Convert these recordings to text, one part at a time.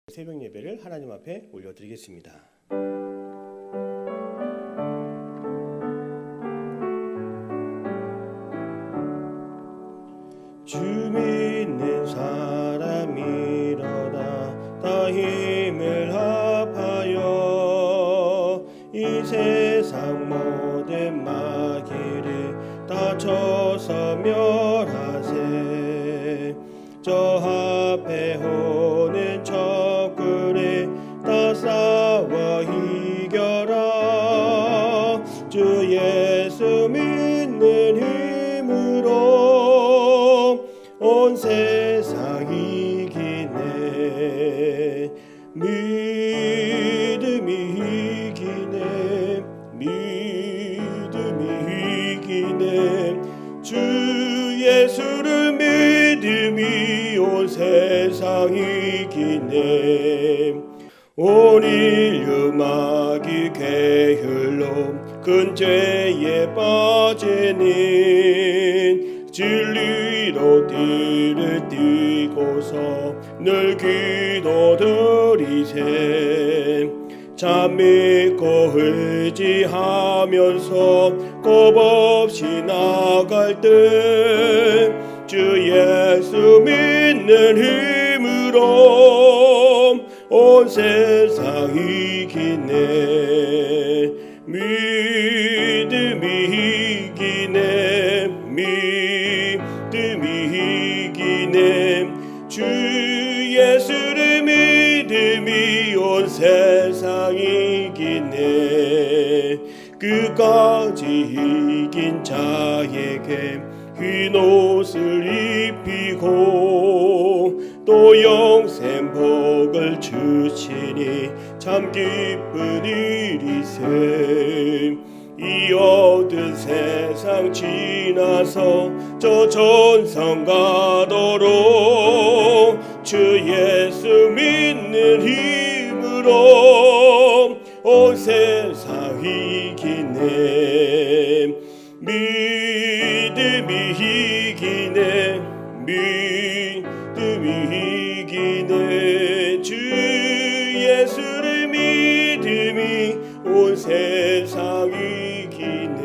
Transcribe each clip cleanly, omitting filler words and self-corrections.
새벽 예배를 하나님 앞에 올려드리겠습니다. 주 믿는 사람 일어나 다 힘을 합하여 이 세상 모든 마귀를 다 쳐서 멸하세. 저 앞에 오는 적그리 다 싸워 이겨라. 주 예수 믿는 힘으로 온 세상 이기네. 믿음이 이기네. 믿음이 이기네. 주 예수를 믿음이 온 세상 이기네. 온 인류 마귀 게을러 큰 죄에 빠지는 진리로 뒤를 띠고서 늘 기도드리세. 참 믿고 의지하면서 겁없이 나갈 때 주 예수 믿는 힘으로 온 세상 이기네. 믿음이 이기네. 믿음이 이기네. 주 예수를 믿음이 온 세상 이기네. 끝까지 이긴 자에게 흰 옷을 입히고 또 영생 복을 주시니 참 기쁜 일이세. 이 어두운 세상 지나서 저 전성 가도록 주 예수 믿는 힘으로 온 세상 이기네. 믿음이 이기네. 믿음이 이기네. 주 예수를 믿음이 온 세상 이기네.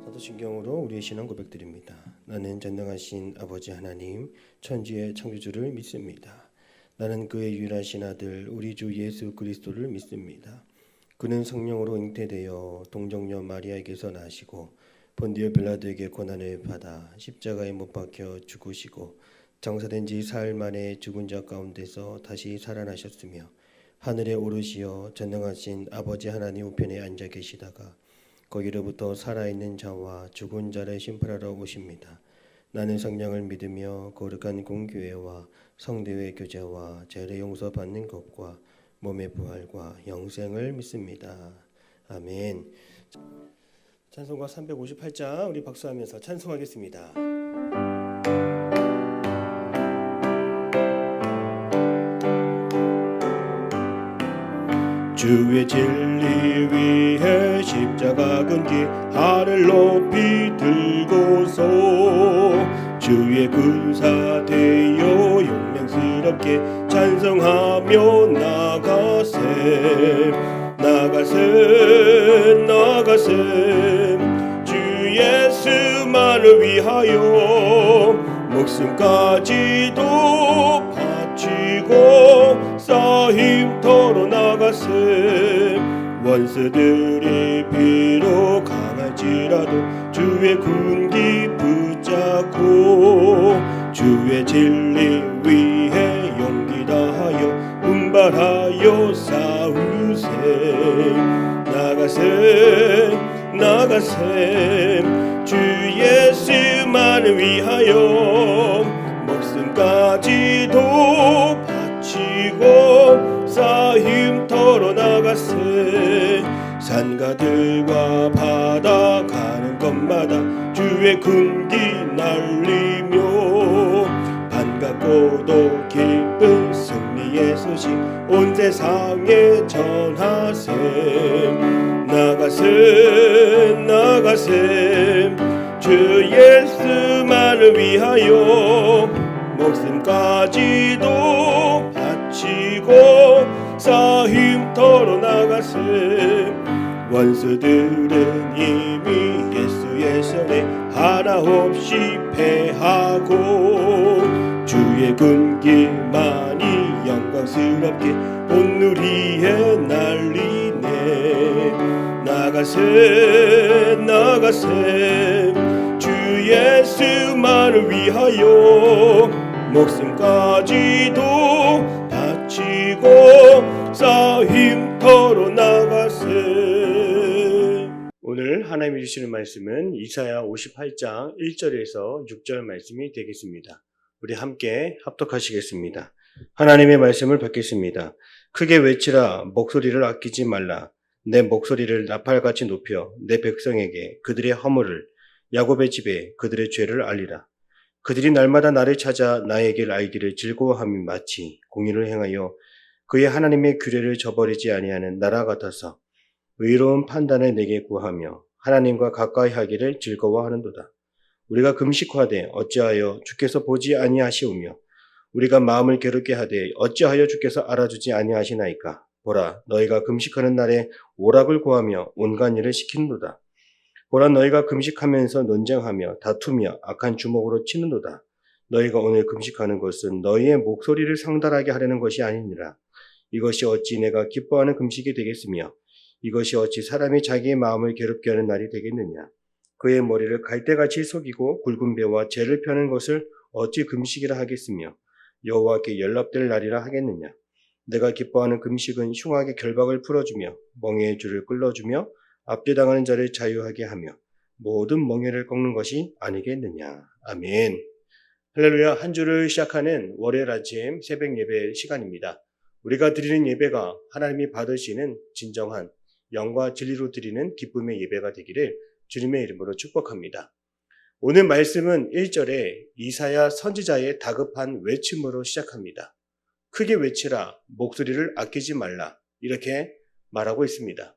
사도신경으로 우리의 신앙 고백드립니다. 나는 전능하신 아버지 하나님 천지의 창조주를 믿습니다. 나는 그의 유일하신 아들 우리 주 예수 그리스도를 믿습니다. 그는 성령으로 잉태되어 동정녀 마리아에게서 나시고 본디오 빌라도에게 고난을 받아 십자가에 못 박혀 죽으시고 장사된 지 사흘 만에 죽은 자 가운데서 다시 살아나셨으며 하늘에 오르시어 전능하신 아버지 하나님 우편에 앉아 계시다가 거기로부터 살아있는 자와 죽은 자를 심판하러 오십니다. 나는 성령을 믿으며 거룩한 공교회와 성도의 교제와 죄를 용서받는 것과 몸의 부활과 영생을 믿습니다. 아멘. 찬송가 358장 우리 박수하면서 찬송하겠습니다. 주의 진리 위해 십자가 근기 하늘 높이 들고서 주의 군사 되어 용맹스럽게 찬송하며 나가세. 나가세 나가세. 주 예수만을 위하여 목숨까지도 바치고 싸힘터로 나가세. 원수들이 비록 강할지라도 주의 군기 붙잡고 주의 진리 위해 용기 다하여 분발하여 싸우세. 나가세 나가세. 주 예수만을 위하여 목숨까지도 바치고 싸힘터로 나가세. 산가들과 바다 가는 곳마다 주의 군기 날리며 반갑고도 기쁜 승리의 소식 온 세상에 전하세. 나가세 나가세. 주 예수만을 위하여 목숨까지도 바치고 싸힘터로 나갔음. 원수들은 이미 예수의 손에 하나 없이 패하고 주의 군기만이 영광스럽게 온누리에 날리네. 나가세 주 예수만을 위하여 목숨까지도 바치고 싸힘터로 나가세. 오늘 하나님이 주시는 말씀은 이사야 58장 1절에서 6절 말씀이 되겠습니다. 우리 함께 합독하시겠습니다. 하나님의 말씀을 받겠습니다. 크게 외치라. 목소리를 아끼지 말라. 내 목소리를 나팔같이 높여 내 백성에게 그들의 허물을, 야곱의 집에 그들의 죄를 알리라. 그들이 날마다 나를 찾아 나에게 알기를 즐거워함이 마치 공의를 행하여 그의 하나님의 규례를 저버리지 아니하는 나라 같아서 의로운 판단을 내게 구하며 하나님과 가까이 하기를 즐거워하는도다. 우리가 금식하되 어찌하여 주께서 보지 아니하시오며 우리가 마음을 괴롭게 하되 어찌하여 주께서 알아주지 아니하시나이까. 보라, 너희가 금식하는 날에 오락을 구하며 온갖 일을 시키는도다. 보라, 너희가 금식하면서 논쟁하며 다투며 악한 주먹으로 치는도다. 너희가 오늘 금식하는 것은 너희의 목소리를 상달하게 하려는 것이 아니니라. 이것이 어찌 내가 기뻐하는 금식이 되겠으며 이것이 어찌 사람이 자기의 마음을 괴롭게 하는 날이 되겠느냐. 그의 머리를 갈대같이 속이고 굵은 배와 재를 펴는 것을 어찌 금식이라 하겠으며 여호와께 연락될 날이라 하겠느냐. 내가 기뻐하는 금식은 흉악의 결박을 풀어주며 멍에의 줄을 끌어주며 압제당하는 자를 자유하게 하며 모든 멍에를 꺾는 것이 아니겠느냐. 아멘. 할렐루야. 한 주를 시작하는 월요일 아침 새벽 예배 시간입니다. 우리가 드리는 예배가 하나님이 받으시는 진정한 영과 진리로 드리는 기쁨의 예배가 되기를 주님의 이름으로 축복합니다. 오늘 말씀은 1절에 이사야 선지자의 다급한 외침으로 시작합니다. 크게 외치라. 목소리를 아끼지 말라. 이렇게 말하고 있습니다.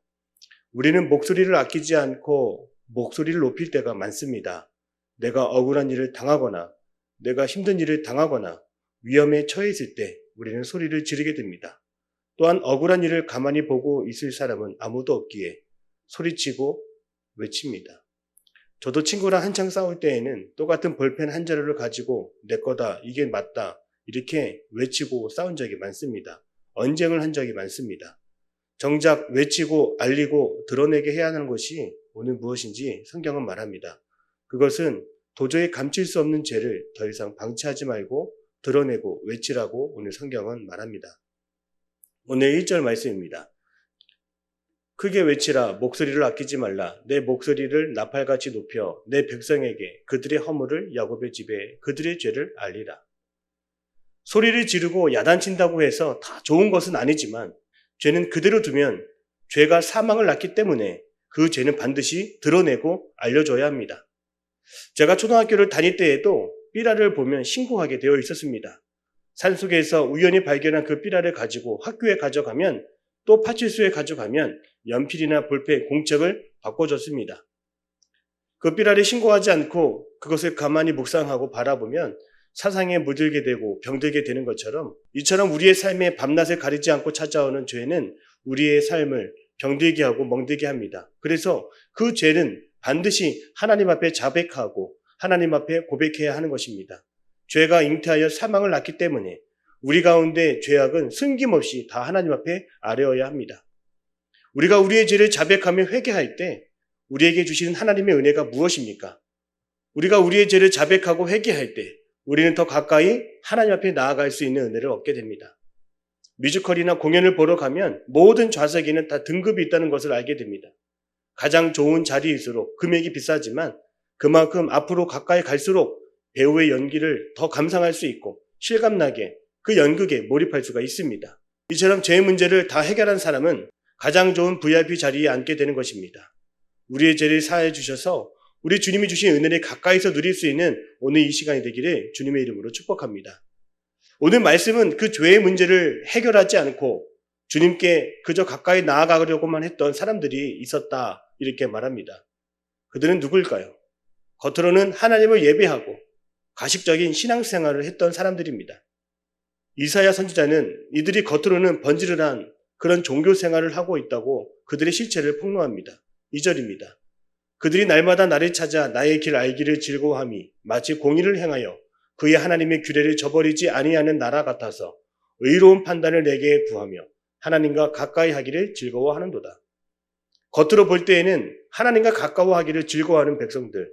우리는 목소리를 아끼지 않고 목소리를 높일 때가 많습니다. 내가 억울한 일을 당하거나 내가 힘든 일을 당하거나 위험에 처해 있을 때 우리는 소리를 지르게 됩니다. 또한 억울한 일을 가만히 보고 있을 사람은 아무도 없기에 소리치고 외칩니다. 저도 친구랑 한창 싸울 때에는 똑같은 볼펜 한 자루를 가지고 내 거다, 이게 맞다 이렇게 외치고 싸운 적이 많습니다. 언쟁을 한 적이 많습니다. 정작 외치고 알리고 드러내게 해야 하는 것이 오늘 무엇인지 성경은 말합니다. 그것은 도저히 감출 수 없는 죄를 더 이상 방치하지 말고 드러내고 외치라고 오늘 성경은 말합니다. 오늘 1절 말씀입니다. 크게 외치라. 목소리를 아끼지 말라. 내 목소리를 나팔같이 높여 내 백성에게 그들의 허물을, 야곱의 집에 그들의 죄를 알리라. 소리를 지르고 야단친다고 해서 다 좋은 것은 아니지만 죄는 그대로 두면 죄가 사망을 낳기 때문에 그 죄는 반드시 드러내고 알려줘야 합니다. 제가 초등학교를 다닐 때에도 삐라를 보면 신고하게 되어 있었습니다. 산속에서 우연히 발견한 그 삐라를 가지고 학교에 가져가면 또 파출소에 가져가면 연필이나 볼펜, 공책을 바꿔줬습니다. 그 삐라를 신고하지 않고 그것을 가만히 묵상하고 바라보면 사상에 물들게 되고 병들게 되는 것처럼 이처럼 우리의 삶에 밤낮을 가리지 않고 찾아오는 죄는 우리의 삶을 병들게 하고 멍들게 합니다. 그래서 그 죄는 반드시 하나님 앞에 자백하고 하나님 앞에 고백해야 하는 것입니다. 죄가 잉태하여 사망을 낳기 때문에 우리 가운데 죄악은 숨김없이 다 하나님 앞에 아뢰어야 합니다. 우리가 우리의 죄를 자백하며 회개할 때 우리에게 주시는 하나님의 은혜가 무엇입니까? 우리가 우리의 죄를 자백하고 회개할 때 우리는 더 가까이 하나님 앞에 나아갈 수 있는 은혜를 얻게 됩니다. 뮤지컬이나 공연을 보러 가면 모든 좌석에는 다 등급이 있다는 것을 알게 됩니다. 가장 좋은 자리일수록 금액이 비싸지만 그만큼 앞으로 가까이 갈수록 배우의 연기를 더 감상할 수 있고 실감나게 그 연극에 몰입할 수가 있습니다. 이처럼 죄의 문제를 다 해결한 사람은 가장 좋은 VIP 자리에 앉게 되는 것입니다. 우리의 죄를 사해 주셔서 우리 주님이 주신 은혜를 가까이서 누릴 수 있는 오늘 이 시간이 되기를 주님의 이름으로 축복합니다. 오늘 말씀은 그 죄의 문제를 해결하지 않고 주님께 그저 가까이 나아가려고만 했던 사람들이 있었다 이렇게 말합니다. 그들은 누굴까요? 겉으로는 하나님을 예배하고 가식적인 신앙생활을 했던 사람들입니다. 이사야 선지자는 이들이 겉으로는 번지르르한 그런 종교생활을 하고 있다고 그들의 실체를 폭로합니다. 2절입니다. 그들이 날마다 나를 찾아 나의 길 알기를 즐거워함이 마치 공의를 행하여 그의 하나님의 규례를 저버리지 아니하는 나라 같아서 의로운 판단을 내게 구하며 하나님과 가까이 하기를 즐거워하는도다. 겉으로 볼 때에는 하나님과 가까워하기를 즐거워하는 백성들,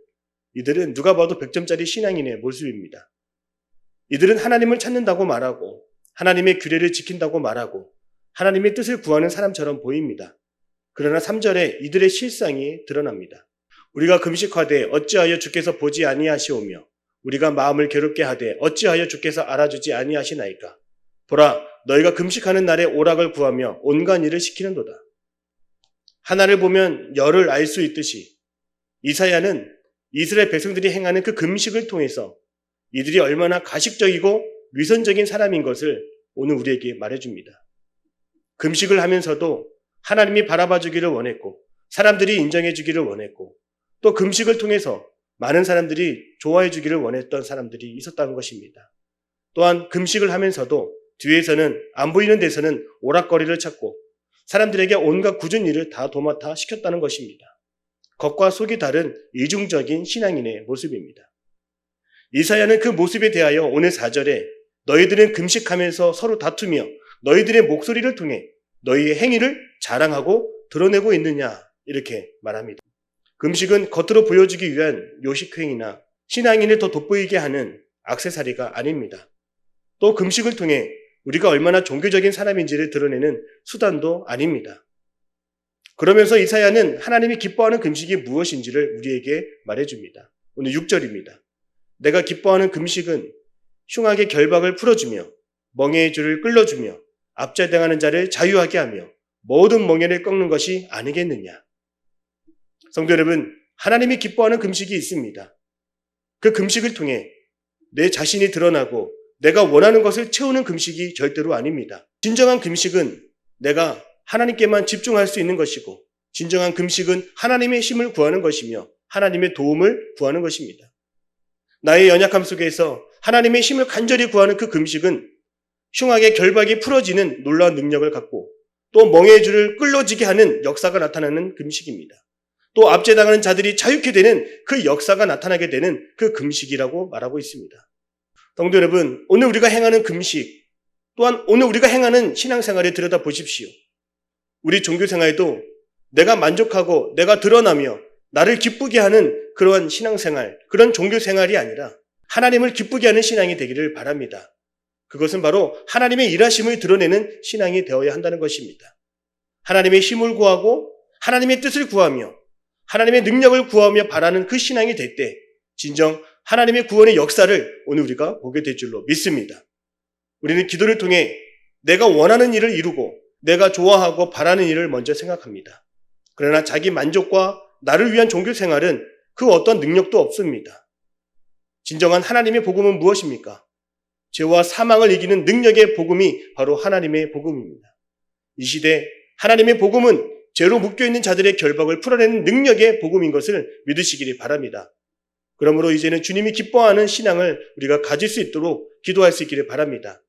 이들은 누가 봐도 100점짜리 신앙인의 모습입니다. 이들은 하나님을 찾는다고 말하고 하나님의 규례를 지킨다고 말하고 하나님의 뜻을 구하는 사람처럼 보입니다. 그러나 3절에 이들의 실상이 드러납니다. 우리가 금식하되 어찌하여 주께서 보지 아니하시오며 우리가 마음을 괴롭게 하되 어찌하여 주께서 알아주지 아니하시나이까. 보라, 너희가 금식하는 날에 오락을 구하며 온갖 일을 시키는도다. 하나를 보면 열을 알 수 있듯이 이사야는 이스라엘 백성들이 행하는 그 금식을 통해서 이들이 얼마나 가식적이고 위선적인 사람인 것을 오늘 우리에게 말해줍니다. 금식을 하면서도 하나님이 바라봐 주기를 원했고 사람들이 인정해 주기를 원했고 또 금식을 통해서 많은 사람들이 좋아해 주기를 원했던 사람들이 있었다는 것입니다. 또한 금식을 하면서도 뒤에서는 안 보이는 데서는 오락거리를 찾고 사람들에게 온갖 굳은 일을 다 도맡아 시켰다는 것입니다. 겉과 속이 다른 이중적인 신앙인의 모습입니다. 이사야는 그 모습에 대하여 오늘 4절에 너희들은 금식하면서 서로 다투며 너희들의 목소리를 통해 너희의 행위를 자랑하고 드러내고 있느냐 이렇게 말합니다. 금식은 겉으로 보여주기 위한 요식행위나 신앙인을 더 돋보이게 하는 액세서리가 아닙니다. 또 금식을 통해 우리가 얼마나 종교적인 사람인지를 드러내는 수단도 아닙니다. 그러면서 이사야는 하나님이 기뻐하는 금식이 무엇인지를 우리에게 말해줍니다. 오늘 6절입니다. 내가 기뻐하는 금식은 흉악의 결박을 풀어주며 멍에의 줄을 끌어주며 압제당하는 자를 자유하게 하며 모든 멍에를 꺾는 것이 아니겠느냐. 성도 여러분, 하나님이 기뻐하는 금식이 있습니다. 그 금식을 통해 내 자신이 드러나고 내가 원하는 것을 채우는 금식이 절대로 아닙니다. 진정한 금식은 내가 하나님께만 집중할 수 있는 것이고 진정한 금식은 하나님의 힘을 구하는 것이며 하나님의 도움을 구하는 것입니다. 나의 연약함 속에서 하나님의 힘을 간절히 구하는 그 금식은 흉악의 결박이 풀어지는 놀라운 능력을 갖고 또 멍에의 줄을 끌어지게 하는 역사가 나타나는 금식입니다. 또 압제당하는 자들이 자유케 되는 그 역사가 나타나게 되는 그 금식이라고 말하고 있습니다. 성도 여러분, 오늘 우리가 행하는 금식 또한 오늘 우리가 행하는 신앙생활에 들여다보십시오. 우리 종교생활도 내가 만족하고 내가 드러나며 나를 기쁘게 하는 그러한 신앙생활, 그런 종교생활이 아니라 하나님을 기쁘게 하는 신앙이 되기를 바랍니다. 그것은 바로 하나님의 일하심을 드러내는 신앙이 되어야 한다는 것입니다. 하나님의 힘을 구하고 하나님의 뜻을 구하며 하나님의 능력을 구하며 바라는 그 신앙이 될 때 진정 하나님의 구원의 역사를 오늘 우리가 보게 될 줄로 믿습니다. 우리는 기도를 통해 내가 원하는 일을 이루고 내가 좋아하고 바라는 일을 먼저 생각합니다. 그러나 자기 만족과 나를 위한 종교생활은 그 어떤 능력도 없습니다. 진정한 하나님의 복음은 무엇입니까? 죄와 사망을 이기는 능력의 복음이 바로 하나님의 복음입니다. 이 시대 하나님의 복음은 죄로 묶여있는 자들의 결박을 풀어내는 능력의 복음인 것을 믿으시기를 바랍니다. 그러므로 이제는 주님이 기뻐하는 신앙을 우리가 가질 수 있도록 기도할 수 있기를 바랍니다.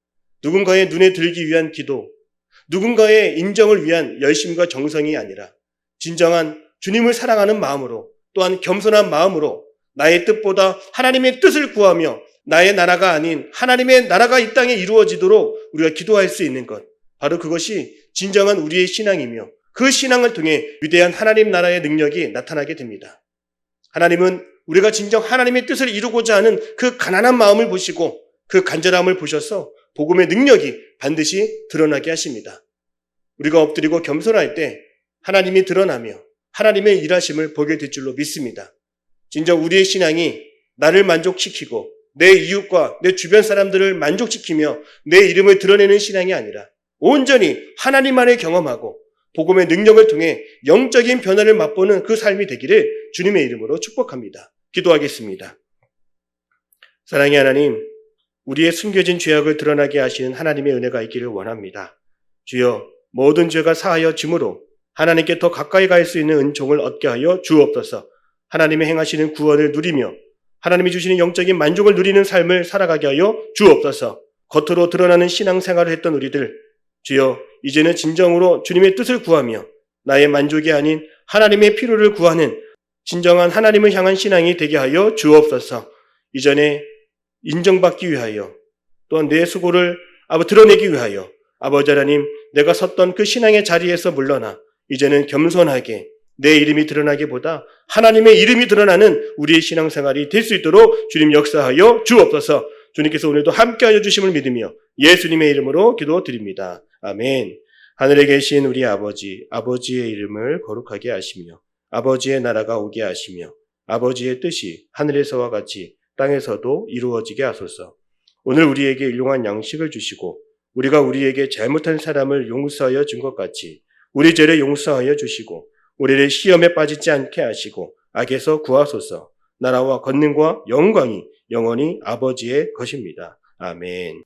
누군가의 눈에 들기 위한 기도, 누군가의 인정을 위한 열심과 정성이 아니라 진정한 주님을 사랑하는 마음으로 또한 겸손한 마음으로 나의 뜻보다 하나님의 뜻을 구하며 나의 나라가 아닌 하나님의 나라가 이 땅에 이루어지도록 우리가 기도할 수 있는 것, 바로 그것이 진정한 우리의 신앙이며 그 신앙을 통해 위대한 하나님 나라의 능력이 나타나게 됩니다. 하나님은 우리가 진정 하나님의 뜻을 이루고자 하는 그 가난한 마음을 보시고 그 간절함을 보셔서 복음의 능력이 반드시 드러나게 하십니다. 우리가 엎드리고 겸손할 때 하나님이 드러나며 하나님의 일하심을 보게 될 줄로 믿습니다. 진정 우리의 신앙이 나를 만족시키고 내 이웃과 내 주변 사람들을 만족시키며 내 이름을 드러내는 신앙이 아니라 온전히 하나님만을 경험하고 복음의 능력을 통해 영적인 변화를 맛보는 그 삶이 되기를 주님의 이름으로 축복합니다. 기도하겠습니다. 사랑의 하나님, 우리의 숨겨진 죄악을 드러나게 하시는 하나님의 은혜가 있기를 원합니다. 주여, 모든 죄가 사하여 짐으로 하나님께 더 가까이 갈 수 있는 은총을 얻게 하여 주옵소서. 하나님의 행하시는 구원을 누리며 하나님이 주시는 영적인 만족을 누리는 삶을 살아가게 하여 주옵소서. 겉으로 드러나는 신앙생활을 했던 우리들, 주여 이제는 진정으로 주님의 뜻을 구하며 나의 만족이 아닌 하나님의 필요를 구하는 진정한 하나님을 향한 신앙이 되게 하여 주옵소서. 이전에 인정받기 위하여 또한 내 수고를 드러내기 위하여 아버지 하나님, 내가 섰던 그 신앙의 자리에서 물러나 이제는 겸손하게 내 이름이 드러나기보다 하나님의 이름이 드러나는 우리의 신앙생활이 될 수 있도록 주님 역사하여 주옵소서. 주님께서 오늘도 함께하여 주심을 믿으며 예수님의 이름으로 기도드립니다. 아멘. 하늘에 계신 우리 아버지, 아버지의 이름을 거룩하게 하시며 아버지의 나라가 오게 하시며 아버지의 뜻이 하늘에서와 같이 땅에서도 이루어지게 하소서. 오늘 우리에게 일용할 양식을 주시고 우리가 우리에게 잘못한 사람을 용서하여 준 것 같이 우리 죄를 용서하여 주시고 우리를 시험에 빠지지 않게 하시고 악에서 구하소서. 나라와 권능과 영광이 영원히 아버지의 것입니다. 아멘.